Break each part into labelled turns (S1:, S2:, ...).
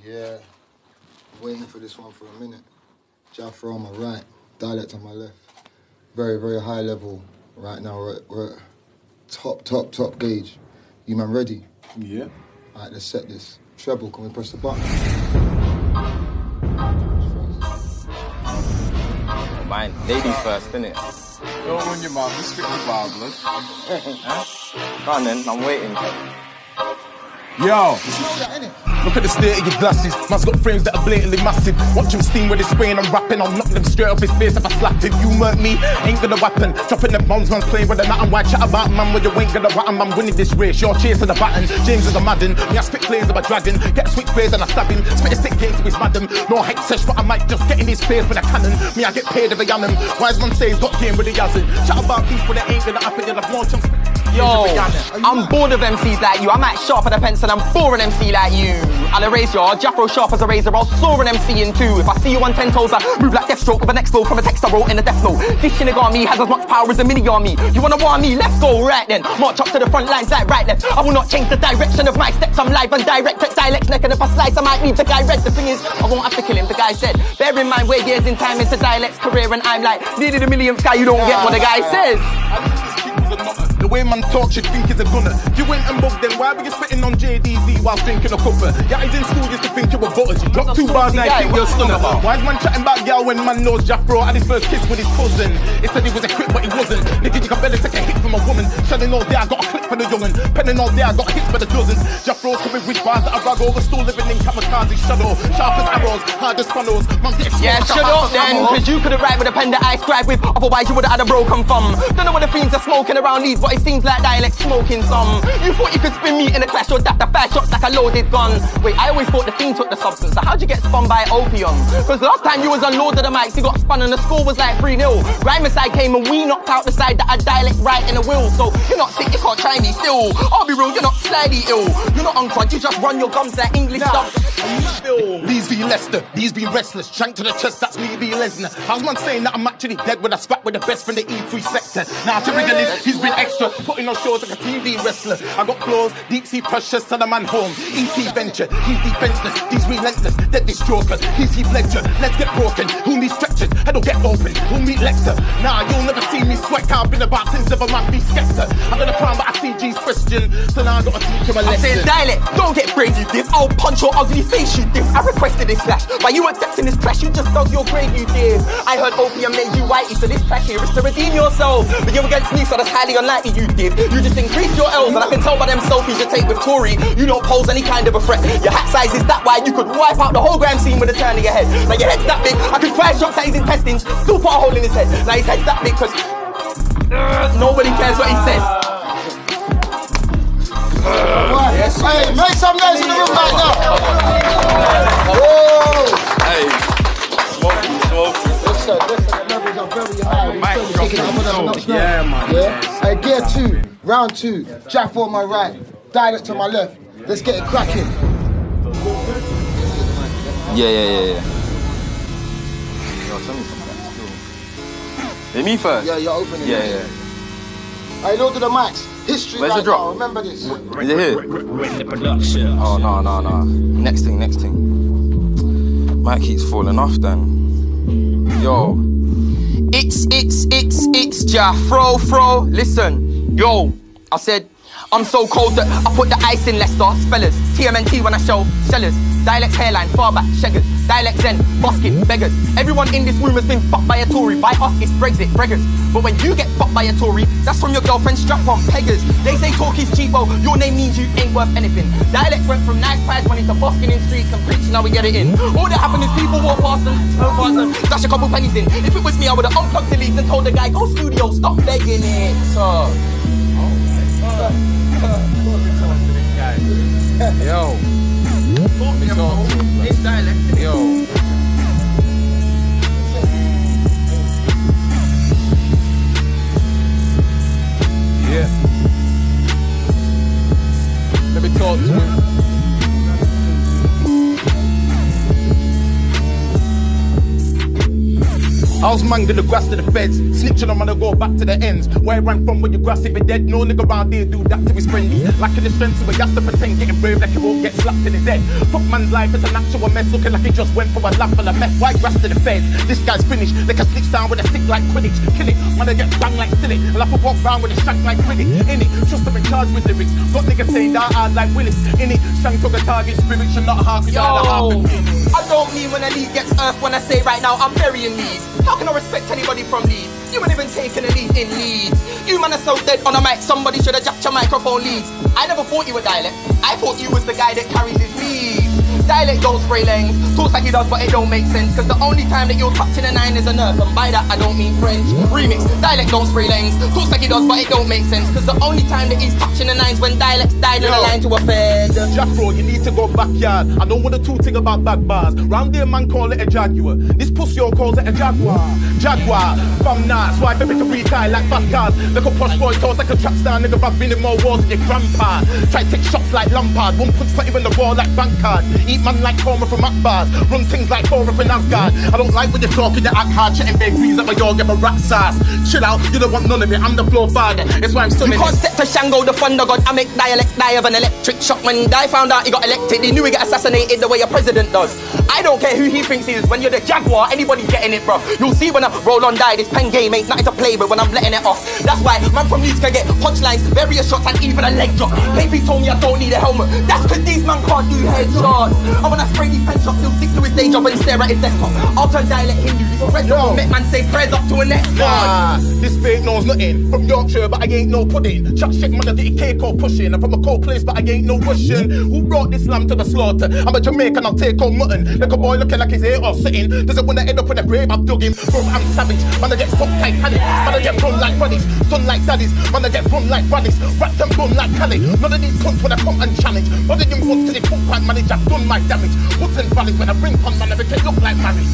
S1: Yeah, waiting for this one for a minute. Jaffro on my right, Dialect on my left. Very, very high level right now. We're at top gauge. You man ready?
S2: Yeah.
S1: All right, let's set this. Treble, can we press the button?
S3: Mine, ladies first, innit?
S2: Don't run your mouth, just speak the bar, blood.
S3: Huh? Go on then, I'm waiting.
S2: Yo!
S4: Look at the state of your glasses. Man's got frames that are blatantly massive. Watch him steam with his spraying and rapping. I'll knock them straight off his face if I slap him. You murk me, ain't got a weapon. Dropping the bombs, man's playing with a nut and white. Chat about man when you ain't gonna rat him. I'm winning this race. You're chasing the baton. James is a Madden. Me, I spit plays of a dragon. Get a switch plays and I stab him. Spit a sick game to his madam. No hype sesh, but I might just get in his face with a cannon. Me, I get paid if I yam him. Wise man say he's got game with a yazin. Chat about beef when it ain't gonna happen. You'll have launched him.
S3: Yo, I'm bored of MCs like you. I'm like sharp as a pencil, I'm boring MC like you. I'll erase your Jaffro sharp as a razor. I'll saw an MC in two. If I see you on 10 toes, I move like Deathstroke with an X flow from a text I wrote in a death note. This shinnig army has as much power as a mini army. You wanna war me? Let's go right then. March up to the front lines like right left. I will not change the direction of my steps. I'm live and direct at Dialect's neck, and if I slice, I might leave the guy red. The thing is, I won't have to kill him. The guy said, bear in mind we're years in time into Dialect's career, and I'm like nearly the millionth guy. You don't get what the guy says.
S4: The way man talks, you'd think he's a gunner. You went and bugged them, why were you spitting on JDZ while drinking a cuppa? Yeah, he's in school just to think you were butters. You dropped 2 bars and I think you're a stunner. Why is man chatting about girl when man knows Jaffro had his first kiss with his cousin? He said he was equipped but he wasn't. Nigga, you can better take a hit from a woman. Shelling all day, I got a clip for the young'un. Penning all day, I got hits for the dozens. Jaffro's coming with bars that I rag over. Still living in kamikaze shadow. Sharp as arrows, hard as funnels.
S3: Yeah, shut up then, cause you could've write with a pen that I scribe with. Otherwise you would've had a broken thumb. Don't know what the fiends are smoking around these, but it seems like Dialect smoking some. You thought you could spin me in a clash or that the 5 shots like a loaded gun. Wait, I always thought the fiend took the substance, so how'd you get spun by opium? Cause last time you was on Lord of the Mics, you got spun and the score was like 3-0. Rhymer side came and we knocked out the side that had Dialect right in the will. So you're not sick, you can't try me still. I'll be real, you're not slightly ill. You're not on crud, you just run your gums like English stuff.
S4: These be Leicester, these be restless. Shank to the chest, that's me be Lesnar. How's man saying that I'm actually dead when I spat with the best from the E3 sector? Now to riddle is, he's been extra, putting on shows like a TV wrestler. I got flows, deep sea pressure, send a man home. E.T. venture, he's defenseless, he's relentless, deadly stroker. He's Heath Ledger, let's get broken. Who needs stretches? I don't get open. Who meet Lecter? Nah, you'll never see me sweat. I've been about since ever man be Skepta. I'm gonna crown, but I see G's Christian, so now I gotta teach him a lesson.
S3: I said Dialect, don't get crazy, div. I'll punch your ugly face, you div. I requested this clash. By you accepting this clash, you just dug your grave, you div. I heard opium made you whitey, so this clash here is to redeem yourself. But you're against me, so that's highly unlikely, you div. You just increase your L's, and I can tell by them selfies you take with Tory, you don't pose any kind of a threat. Your hat size is that wide, you could wipe out the whole gram scene with a turn of your head. Now your head's that big, I could 5 shots at his intestines, still put a hole in his head. Now his head's that big, cause nobody cares what he says.
S1: Yes, hey, make some noise in the room right now.
S2: Hey, smoking.
S1: Listen, the levels are very high. We're still taking up another notch now.
S2: Yeah, man.
S1: Yeah? Hey, gear 2, round 2. Jaffro on my right, Dialect on my left. Let's get it cracking.
S3: Yeah. Yo, tell me something. Me first?
S1: Yeah, you're opening.
S3: Yeah.
S1: Hey, Lord of the Mics. History
S3: Where's
S1: right
S3: the drop?
S1: now, remember this.
S3: Is it here? Oh, no. Next thing. Mic keeps falling off then. Yo. It's Jaffro. Listen, yo, I said, I'm so cold that I put the ice in Leicester. Spellers, TMNT when I show sellers. Dialect's hairline, far back, shaggers. Dialect Zen, busking, beggars. Everyone in this room has been fucked by a Tory. By us, it's Brexit, breggers. But when you get fucked by a Tory, that's from your girlfriend's strap-on peggers. They say talk is cheap, well, your name means you ain't worth anything. Dialect went from nice prize money to busking in streets and preaching, now we get it in. All that happened is people walk past and dash a couple pennies in. If it was me, I would've unplugged the leads and told the guy, go studio, stop begging it.
S2: Yo.
S3: This Dialect.
S2: Yo. Yeah. Let me talk to him.
S4: I was mangling the grass to the feds. Snitching, I'm gonna go back to the ends. Where I ran from when you grass if you're dead. No nigga round here do that to his friends. Lacking the strength, so he has to pretend getting brave like he won't get slapped in his head. Fuck man's life, it's an actual mess. Looking like he just went for a laugh full of meth. Why grass to the feds? This guy's finished. They can snitch down with a stick like Quidditch. Kill it, man, I get bang like silly. I'll have to walk round with a shank like Quidditch. In it, trust them in charge with lyrics. Got niggas saying that hard like Willis. In it, shank took a target, spirit should not half it down the half.
S3: I don't mean when a lead gets earth when I say right now I'm burying Leeds. How can I respect anybody from Leeds? You ain't even taking a lead in Leeds. You man are so dead on a mic, somebody should have jacked your microphone leads. I never thought you were Dialect. I thought you was the guy that carries his leads. Dialect don't spray lanes, talks like he does but it don't make sense. Cause the only time that you're touching a nine is a nerf, and by that I don't mean French. Remix, Dialect don't spray lanes, talks like he does but it don't make sense. Cause the only time that he's touching the nines when Dialect's died in a line to a fed.
S4: Jaffro, you need to go backyard. I know what the two thing about back bars. Round there man call it a Jaguar. This pussy calls it a Jaguar. Jaguar, from Nas, why baby can retire like fat cars. Look a posh boy toes like a trap star. Nigga I've been in more wars than your grandpa. Try to take shots like Lampard. One puts put him in the ball like Bankard. Eat man like Homer from Akbars. Run things like Homer from Asgard. I don't like when you're talking, you act hard. Chatting big greens like my dog get a rat sauce. Chill out, you don't want none of it. I'm the floor father. That's why I'm still
S3: You can't step to Shango, the thunder god. I make Dialect die of an electric shock. When Di found out he got elected, he knew he got assassinated the way a president does. I don't care who he thinks he is. When you're the Jaguar, anybody's getting it, bro. You'll see when I roll on Die, this pen game ain't nothing to play with when I'm letting it off. That's why man from Leeds can get punchlines, various shots, and even a leg drop. Baby told me I don't need a helmet. That's cause these man can't do headshots. And when I spray these pen shots, he'll stick to his day job and stare at his desktop. I'll turn Dialect Hindu. This red dog make man say prayers up to a next one.
S4: This fake knows nothing. From Yorkshire, but I ain't no pudding. Chuck shit, man, I did cake or pushing. I'm from a cold place, but I ain't no Russian. Who brought this lamb to the slaughter? I'm a Jamaican, I'll take on mutton. Like a boy looking like he's here or sitting. Doesn't wanna end up in a grave, I've dug him. From I'm savage, man, I get fucked like Titanic. Man, I get run like bunnies, son like daddies. Man, I get run like bunnies, wrapped and run like Cali. None of these cunts when I come and challenge. None of them cunts till they cook and manage, I've done my damage. Woods and valleys when I bring on man, I make it look like marriage.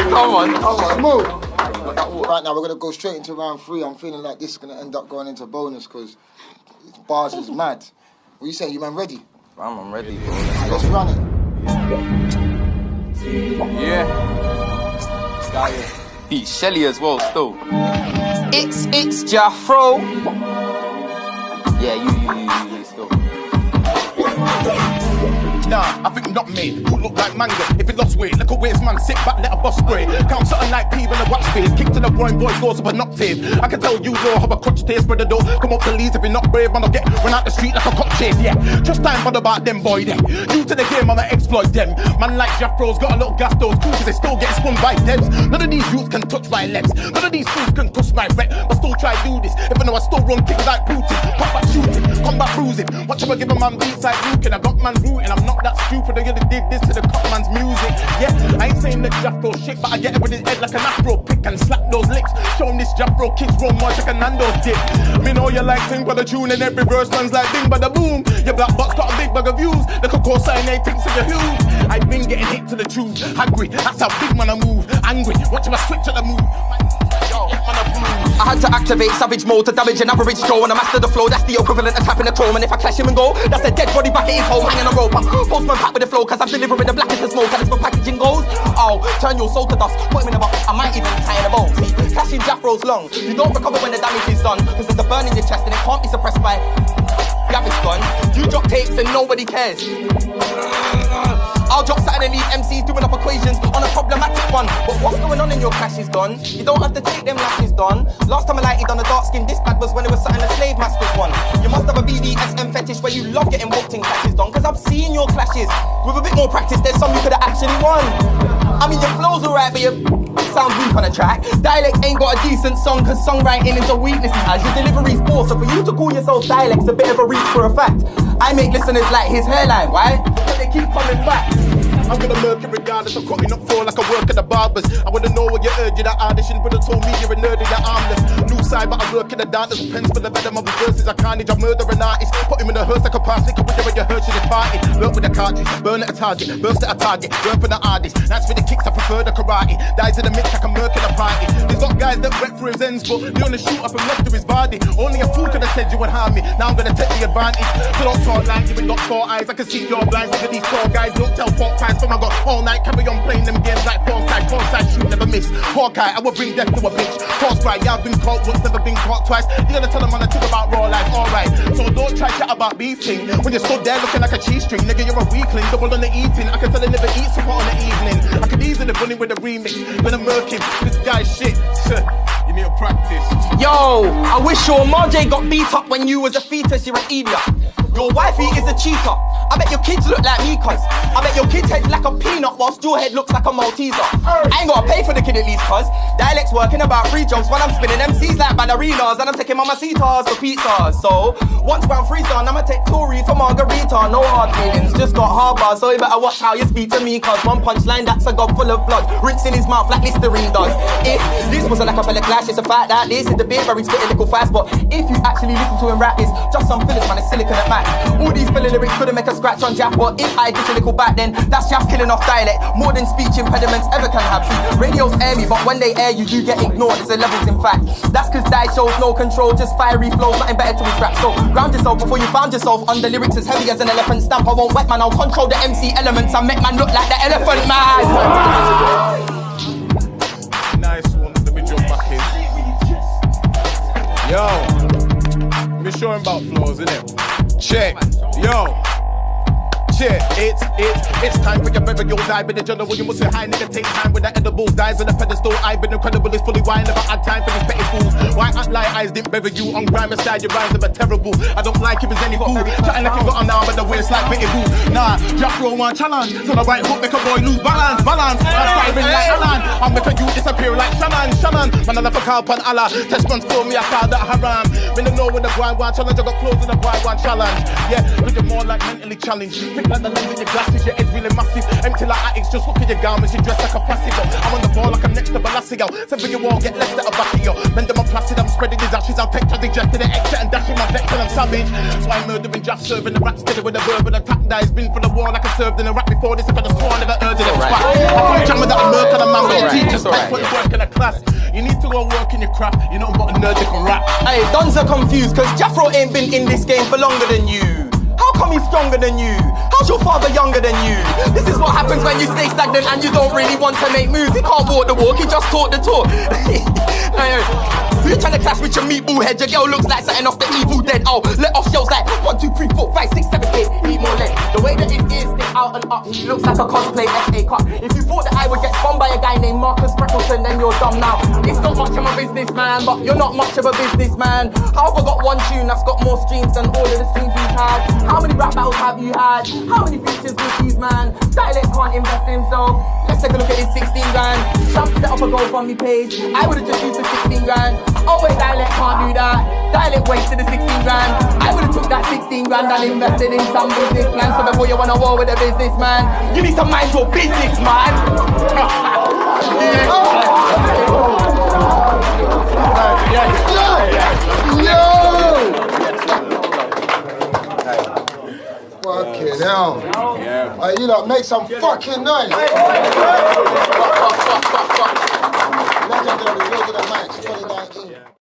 S3: Come on.
S1: Move. Right now we're gonna go straight into round 3. I'm feeling like this is gonna end up going into bonus because bars is mad. What you saying? You man ready?
S3: I'm ready, bro.
S1: Let's run it.
S2: Yeah.
S3: Beat Shelly as well, still. It's Jaffro. Yeah, you still.
S4: Nah, I think not me. Who look like manga? If it lost weight, look at where's man. Sit back, let a boss spray. Count something like P when the watch face. Kick to the groin, boys goes up an octave. I can tell you know how a crutch taste, brother. Don't come up the leads if you're not brave, man. I'll get run out the street like a cop chase. Yeah, just time for about them boy them. New to the game, I'ma exploit them. Man like Jaffro's got a little gas, those cool, cause they still get spun by devs. None of these youths can touch my legs. None of these fools can cuss my rep. But still try to do this. If I know I still run things like Putin. Pop back shooting, come back bruising. Watch him give a man beats like Luke, and I got man rooting. I'm not that stupid, I really did this to the cop man's music. Yeah, I ain't saying that Jaffro shit, but I get it with his head like an afro pick and slap those licks. Show him this Jaffro kids roll more like a Nando's dip. Me know you like sing for the tune and every verse man's like bing bada boom. Your black box got a big bag of views. Look at cosine, they think so you're huge. I've been getting hit to the truth. Hungry, that's how big man I move. Angry, watch him I switch to the move.
S3: I had to activate savage mode to damage an average Joe. And I master the flow, that's the equivalent of tapping a chrome. And if I clash him and go, that's a dead body back at his hole, hanging a rope. Postman pack with the flow, cause I'm delivering the blackest of smoke. And it's my packaging goes, oh, turn your soul to dust, put him in a box, I might even tie in a bowl. See, clashing Jaffro's long, you don't recover when the damage is done, cause there's a burn in your chest and it can't be suppressed by it's gone. You drop tapes and nobody cares. I'll drop something and leave MCs doing up equations on a problematic one. But what's going on in your clash is done. You don't have to take them lashes done. Last time I lighted on a dark skin this bad was when it was something a slave masters one. You must have a BDSM fetish where you love getting whooped in clashes done. Cause I've seen your clashes. With a bit more practice, there's some you could have actually won. I mean your flow's alright, but your sounds weak on a track. Dialect ain't got a decent song, cause songwriting is a weakness he has. Your delivery's poor, so for you to call yourself Dialect's a bit of a reach for a fact. I make listeners like his hairline, why? Because they keep coming back.
S4: I'm gonna murk it regardless of cutting up for like I work at the barbers. I wanna know what you heard, you that audition, but told me you're a nerd and you're armless. New side, but I work in the darkness. Pens for the venom of the verses. I carnage, I murder an artist. Put him in the hearse like a pass, lick up with your hearse in the party. Lurk with the cartridge, burn at a target, burst at a target, burn for the artist. That's for the kicks, I prefer the karate. Dies in the mix like a murk in a party. There's got guys that rep for his ends, but they only shoot up and left to his body. Only a fool could have said you would harm me. Now I'm gonna take the advantage. So don't talk like you ain't got 4 eyes. I can see your blinds. Look at these 4 guys. Don't tell 4 times. From I got all night. Carry on playing them games like 4 side, shoot, never miss. Hawkeye, I will bring death to a bitch. Horse ride, yeah, I've been caught once, never been caught twice. You gotta tell them on the tip about raw life, alright. So don't try chat about beefing. When you stood there looking like a cheese string, nigga, you're a weakling. Double on the eating. I can tell they never eat support on the evening. I could easily run in with a remix. When I'm murking, this guy's shit. You need to practice.
S3: Yo, I wish your Marjay got beat up when you was a fetus, you're an idiot. Your wifey is a cheater. I bet your kids look like me, cuz. I bet your kid's head's like a peanut whilst your head looks like a Malteser. I ain't gotta pay for the kid at least, cuz. Dialect's working about 3 jobs while I'm spinning MCs like ballerinas and I'm taking mamacitas for pizzas. So, once round 3 star, I'ma take Tory for margarita. No hard feelings, just got hard bars. So you better watch how you speak to me, cuz. One punchline, that's a gob full of blood. Rinsing his mouth like Listerine does. If this was a acapella clash, it's a fact that this is the bit where he spit a little fast. But if you actually listen to him rap, it's just some fillers, man, it's silicon at max. All these filler lyrics couldn't make a scratch on Jaff, but if I did a little back then, that's Jaff killing off dialect, more than speech impediments ever can have. See, radios air me, but when they air you, you get ignored, it's a levels in fact. That's cause die shows no control, just fiery flows, nothing better to his rap. So, ground yourself before you found yourself on the lyrics as heavy as an elephant stamp. I won't wet man, I'll control the MC elements and make man look like the elephant man.
S4: Nice one, let me jump back in. Yo, let me show him about flows, innit? Check, yo. It's time for your baby, you'll die by the general. You must say hi, nigga, take time with the edibles. Dies on the pedestal, I've been incredible, it's fully why I never had time for these petty fools. Why act like eyes didn't bury you on grime aside, your rhymes are terrible. I don't like if it's any fool. Chatting like you got an arm at the waist like Betty Boo. Nah, jaffro one challenge. So the right hook make a boy lose balance. I'm firing like Alan. I'll make a you disappear like Shannon. Man, I never call upon Allah. Test runs for me, I call that haram. Me don't know when the grind one challenge, I got clothes in the grind one challenge. Yeah, but you're more like mentally challenged. Like the lens in your glasses, your head's really massive. Empty like addicts, just look at your garments, you dress like a plastic. I'm on the ball like I'm next to Balassio. Send for your wall, get left at a back of you. Bend them on placid, I'm spreading his ashes. I'll take to dejected the exit and dashing my vector, I'm savage. So I'm murdering Jaff, serving the rap together with a verb and attack that has been for the war like I served in a rap before this. I could have sworn never heard of it. I can't jam with that murk and a man with teachers. That's what you work in a class. You need to go work in your craft. You know what a nerd that can rap.
S3: Hey, Dons are confused, cause Jaffro ain't been in this game for longer than you. How come he's stronger than you? How's your father younger than you? This is what happens when you stay stagnant and you don't really want to make moves. He can't walk the walk, he just talk the talk. You're trying to clash with your meatball head. Your girl looks like something off the Evil Dead. Oh, let off shells like 1, 2, 3, 4, 5, 6, 7, 8. Eat more lead. The way that it is, stick out and up. He looks like a cosplay FA Cup. If you thought that I would get spun by a guy named Marcus Freckleton, then you're dumb now. It's not much of a businessman, but you're not much of a businessman. How have I got one tune that's got more streams than all of the streams we've had? How many rap battles have you had? How many features with these man? Dialect can't invest in himself. Let's take a look at his 16 grand. Trump set up a GoFundMe page. I would've just used the 16 grand. Oh wait, Dialect can't do that. Dialect wasted the 16 grand. I would've took that 16 grand and invested in some business plan. So before you wanna war with a businessman, you need to mind your business, man.
S1: Fucking hell. You lot make some fucking noise.